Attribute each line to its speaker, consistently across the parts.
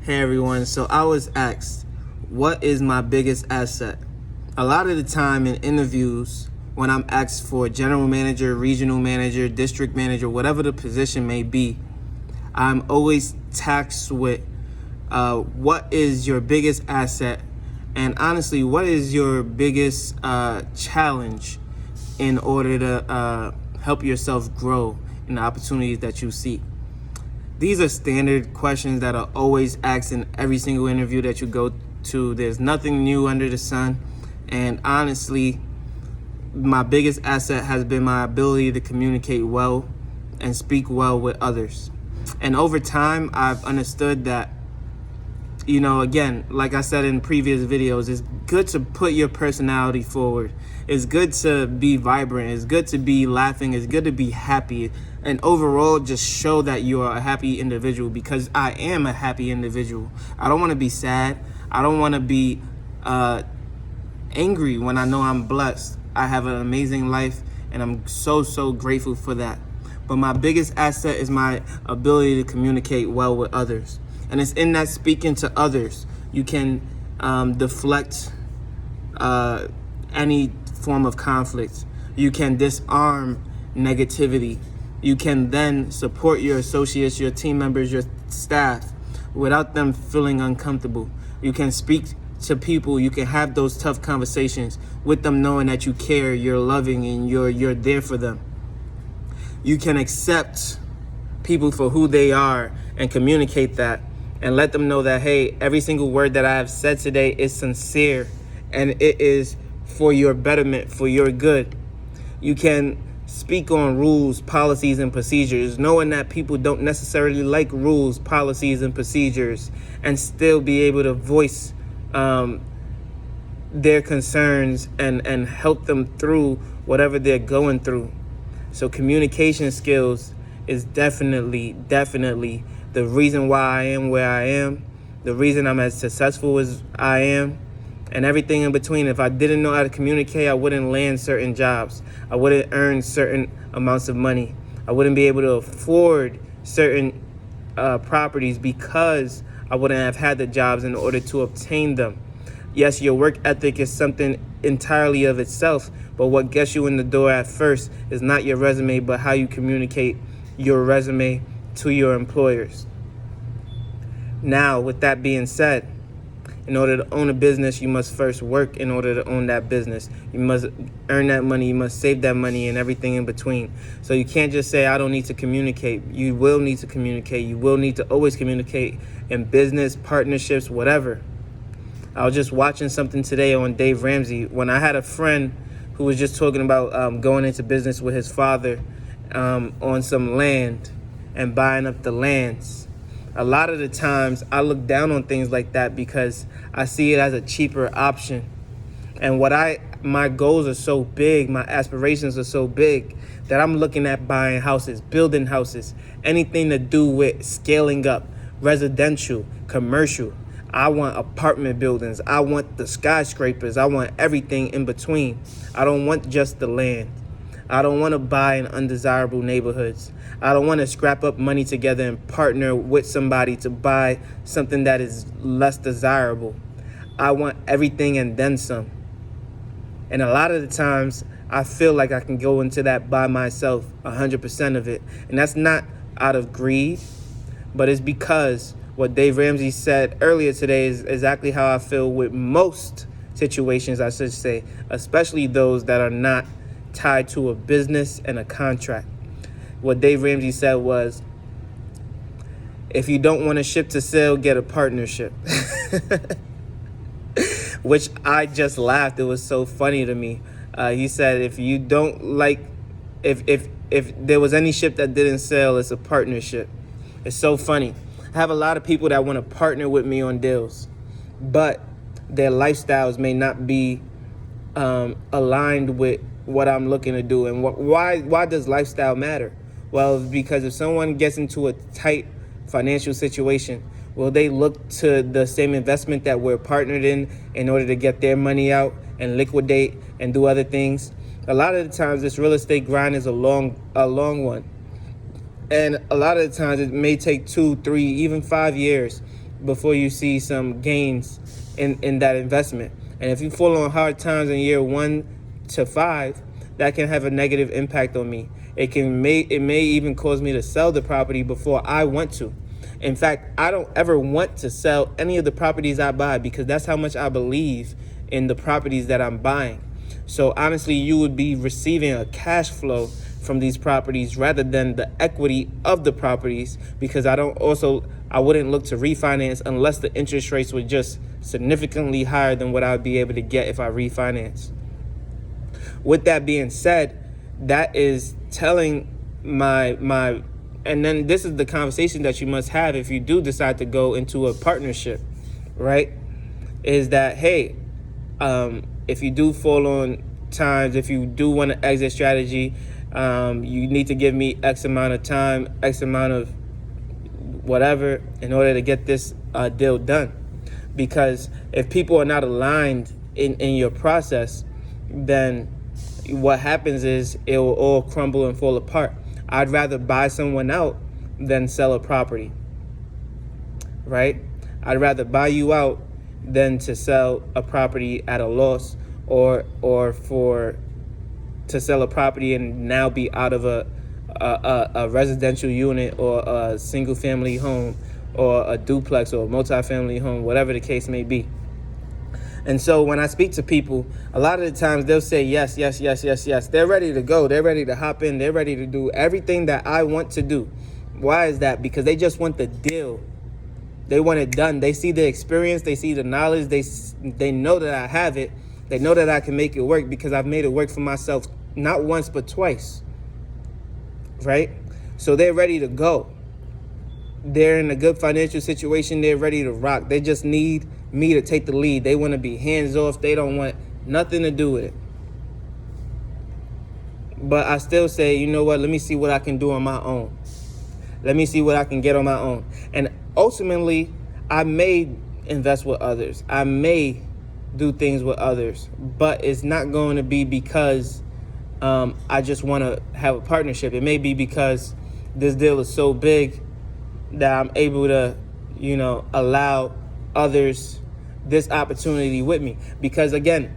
Speaker 1: Hey everyone, so I was asked, what is my biggest asset? A lot of the time in interviews, when I'm asked for general manager, regional manager, district manager, whatever the position may be, I'm always taxed with what is your biggest asset? And honestly, what is your biggest challenge in order to help yourself grow in the opportunities that you seek? These are standard questions that are always asked in every single interview that you go to. There's nothing new under the sun. And honestly, my biggest asset has been my ability to communicate well and speak well with others. And over time, I've understood that, again, like I said in previous videos, it's good to put your personality forward. It's good to be vibrant. It's good to be laughing. It's good to be happy. And overall, just show that you are a happy individual, because I am a happy individual. I don't want to be sad. I don't want to be angry when I know I'm blessed. I have an amazing life, and I'm so grateful for that. But my biggest asset is my ability to communicate well with others. And it's in that speaking to others, you can deflect any form of conflict. You can disarm negativity. You can then support your associates, your team members, your staff without them feeling uncomfortable. You can speak to people. You can have those tough conversations with them, knowing that you care, you're loving, and you're there for them. You can accept people for who they are and communicate that and let them know that, hey, every single word that I have said today is sincere and it is for your betterment, for your good. You can speak on rules, policies, and procedures, knowing that people don't necessarily like rules, policies, and procedures, and still be able to voice their concerns and help them through whatever they're going through. So communication skills is definitely the reason why I am where I am, the reason I'm as successful as I am, and everything in between. If I didn't know how to communicate, I wouldn't land certain jobs. I wouldn't earn certain amounts of money. I wouldn't be able to afford certain properties, because I wouldn't have had the jobs in order to obtain them. Yes, your work ethic is something entirely of itself, but what gets you in the door at first is not your resume, but how you communicate your resume to your employers. Now, with that being said, in order to own a business, you must first work in order to own that business. You must earn that money. You must save that money and everything in between. So you can't just say, I don't need to communicate. You will need to communicate. You will need to always communicate in business, partnerships, whatever. I was just watching something today on Dave Ramsey when I had a friend who was just talking about going into business with his father on some land and buying up the lands. A lot of the times I look down on things like that because I see it as a cheaper option. And my goals are so big, my aspirations are so big, that I'm looking at buying houses, building houses, anything to do with scaling up, residential, commercial. I want apartment buildings. I want the skyscrapers. I want everything in between. I don't want just the land. I don't want to buy in undesirable neighborhoods. I don't want to scrap up money together and partner with somebody to buy something that is less desirable. I want everything and then some. And a lot of the times, I feel like I can go into that by myself, 100% of it. And that's not out of greed, but it's because what Dave Ramsey said earlier today is exactly how I feel with most situations, I should say, especially those that are not tied to a business and a contract. What Dave Ramsey said was, if you don't want a ship to sail, get a partnership. Which I just laughed. It was so funny to me. He said, if you don't like, if there was any ship that didn't sail, it's a partnership. It's so funny. I have a lot of people that want to partner with me on deals, but their lifestyles may not be aligned with what I'm looking to do. And why does lifestyle matter? Well, because if someone gets into a tight financial situation, will they look to the same investment that we're partnered in order to get their money out and liquidate and do other things? A lot of the times this real estate grind is a long one. And a lot of the times it may take 2, 3, even 5 years before you see some gains in that investment. And if you fall on hard times in year 1 to 5, that can have a negative impact on me. It may even cause me to sell the property before I want to. In fact, I don't ever want to sell any of the properties I buy, because that's how much I believe in the properties that I'm buying. So honestly, you would be receiving a cash flow from these properties rather than the equity of the properties, because I wouldn't look to refinance unless the interest rates were just significantly higher than what I would be able to get if I refinance. With that being said, that is telling and then this is the conversation that you must have if you do decide to go into a partnership, right? Is that, hey, if you do fall on times, if you do want an exit strategy, you need to give me X amount of time, X amount of whatever in order to get this deal done. Because if people are not aligned in your process, then what happens is it will all crumble and fall apart. I'd rather buy someone out than sell a property, right? I'd rather buy you out than to sell a property at a loss, or to sell a property and now be out of a residential unit or a single family home or a duplex or a multi-family home, whatever the case may be. And so when I speak to people, a lot of the times they'll say yes, yes, yes, yes, yes. They're ready to go. They're ready to hop in. They're ready to do everything that I want to do. Why is that? Because they just want the deal. They want it done. They see the experience. They see the knowledge. They know that I have it. They know that I can make it work because I've made it work for myself not once but twice, right? So they're ready to go. They're in a good financial situation. They're ready to rock. They just need me to take the lead. They want to be hands off. They don't want nothing to do with it. But I still say, you know what? Let me see what I can do on my own. Let me see what I can get on my own. And ultimately, I may invest with others. I may do things with others. But it's not going to be because I just want to have a partnership. It may be because this deal is so big that I'm able to, allow others this opportunity with me. Because again,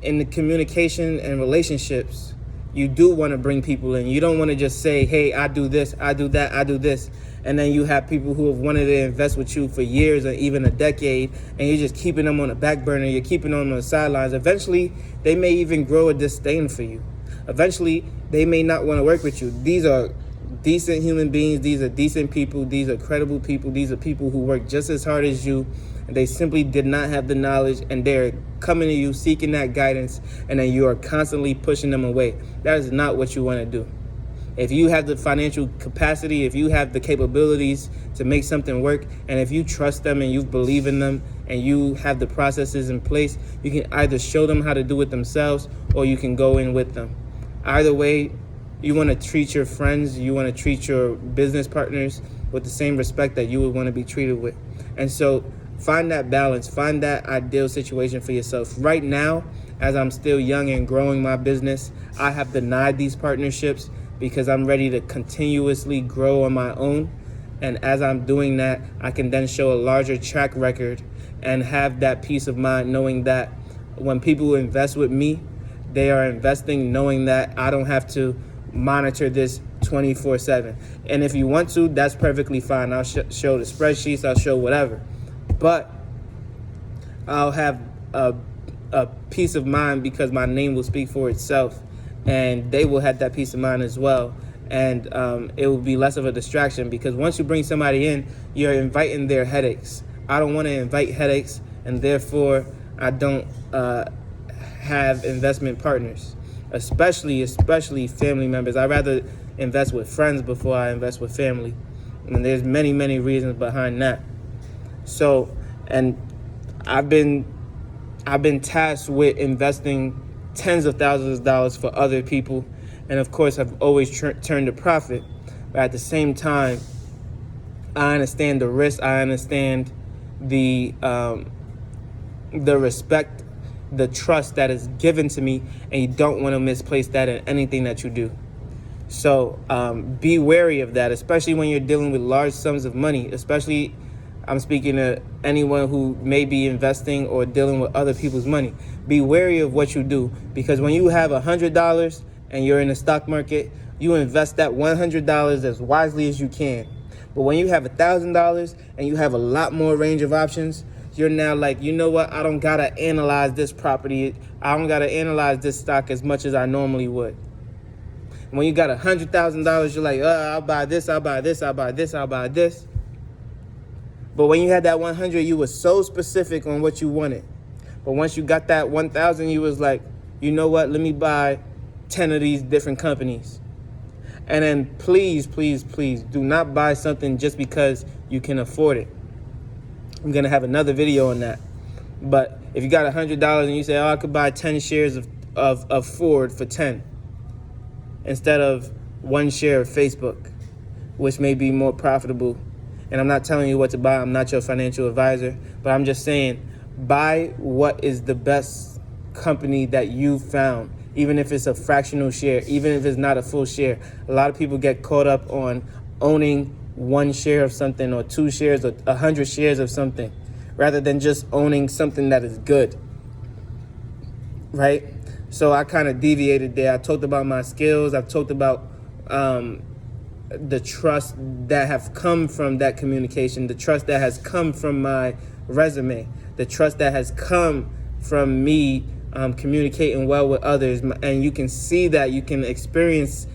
Speaker 1: in the communication and relationships, you do want to bring people in. You don't want to just say, hey, I do this, I do that, I do this. And then you have people who have wanted to invest with you for years or even a decade, and you're just keeping them on the back burner. You're keeping them on the sidelines. Eventually, they may even grow a disdain for you. Eventually, they may not want to work with you. These are decent human beings. These are decent people. These are credible people. These are people who work just as hard as you. And they simply did not have the knowledge, and they're coming to you seeking that guidance, and then you are constantly pushing them away. That is not what you want to do. If you have the financial capacity, if you have the capabilities to make something work, and if you trust them and you believe in them and you have the processes in place, you can either show them how to do it themselves or you can go in with them. Either way, you want to treat your friends, you want to treat your business partners with the same respect that you would want to be treated with. And so find that balance, find that ideal situation for yourself. Right now, as I'm still young and growing my business, I have denied these partnerships because I'm ready to continuously grow on my own. And as I'm doing that, I can then show a larger track record and have that peace of mind knowing that when people invest with me, they are investing knowing that I don't have to monitor this 24/7. And if you want to, that's perfectly fine. I'll show the spreadsheets, I'll show whatever. But I'll have a peace of mind because my name will speak for itself, and they will have that peace of mind as well. And it will be less of a distraction because once you bring somebody in, you're inviting their headaches. I don't want to invite headaches, and therefore I don't have investment partners, especially family members. I'd rather invest with friends before I invest with family. And there's many, many reasons behind that. So, and I've been tasked with investing tens of thousands of dollars for other people. And of course, I've always turned a profit. But at the same time, I understand the risk. I understand the respect, the trust that is given to me. And you don't want to misplace that in anything that you do. So be wary of that, especially when you're dealing with large sums of money, especially I'm speaking to anyone who may be investing or dealing with other people's money. Be wary of what you do, because when you have $100 and you're in the stock market, you invest that $100 as wisely as you can. But when you have $1,000 and you have a lot more range of options, you're now like, you know what? I don't gotta analyze this property. I don't gotta analyze this stock as much as I normally would. When you got $100,000, you're like, I'll buy this, I'll buy this, I'll buy this, I'll buy this. But when you had that 100, you were so specific on what you wanted. But once you got that 1,000, you was like, you know what? Let me buy 10 of these different companies. And then please, please, please do not buy something just because you can afford it. I'm going to have another video on that. But if you got $100 and you say, I could buy 10 shares of Ford for 10 instead of 1 share of Facebook, which may be more profitable. And I'm not telling you what to buy. I'm not your financial advisor. But I'm just saying, buy what is the best company that you found, even if it's a fractional share, even if it's not a full share. A lot of people get caught up on owning 1 share of something or 2 shares or 100 shares of something, rather than just owning something that is good, right? So I kind of deviated there. I talked about my skills. I've talked about the trust that have come from that communication, the trust that has come from my resume, the trust that has come from me communicating well with others. And you can see that, you can experience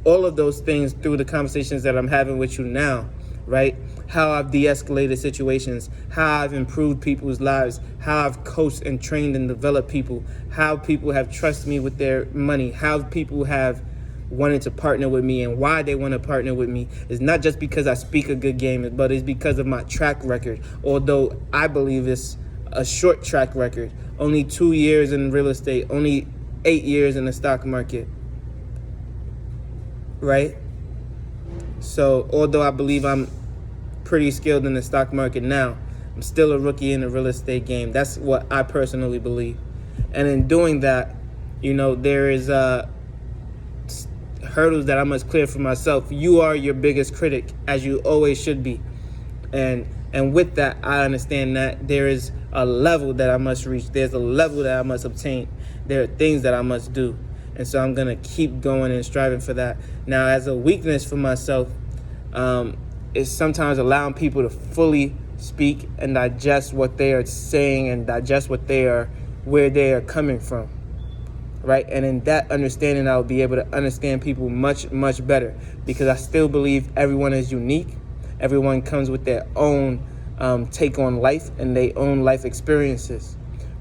Speaker 1: all of those things through the conversations that I'm having with you now, right? How I've de-escalated situations, how I've improved people's lives, how I've coached and trained and developed people, how people have trusted me with their money, how people have wanted to partner with me, and why they want to partner with me is not just because I speak a good game, but it's because of my track record. Although I believe it's a short track record, only 2 years in real estate, only 8 years in the stock market, right? So although I believe I'm pretty skilled in the stock market now, I'm still a rookie in the real estate game. That's what I personally believe. And in doing that, you know, there is hurdles that I must clear for myself. You are your biggest critic, as you always should be. And with that, I understand that there is a level that I must reach. There's a level that I must obtain. There are things that I must do. And so I'm going to keep going and striving for that. Now, as a weakness for myself, is sometimes allowing people to fully speak and digest what they are saying and digest what they are, where they are coming from. Right? And in that understanding, I'll be able to understand people much, much better, because I still believe everyone is unique. Everyone comes with their own take on life and their own life experiences.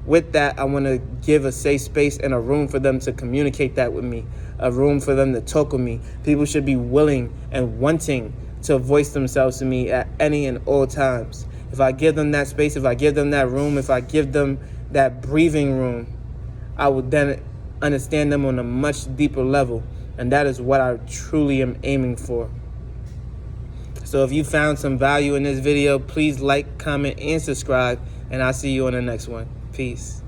Speaker 1: With that, I want to give a safe space and a room for them to communicate that with me, a room for them to talk with me. People should be willing and wanting to voice themselves to me at any and all times. If I give them that space, if I give them that room, if I give them that breathing room, I will then understand them on a much deeper level. And that is what I truly am aiming for. So if you found some value in this video, please like, comment, and subscribe. And I'll see you on the next one. Peace.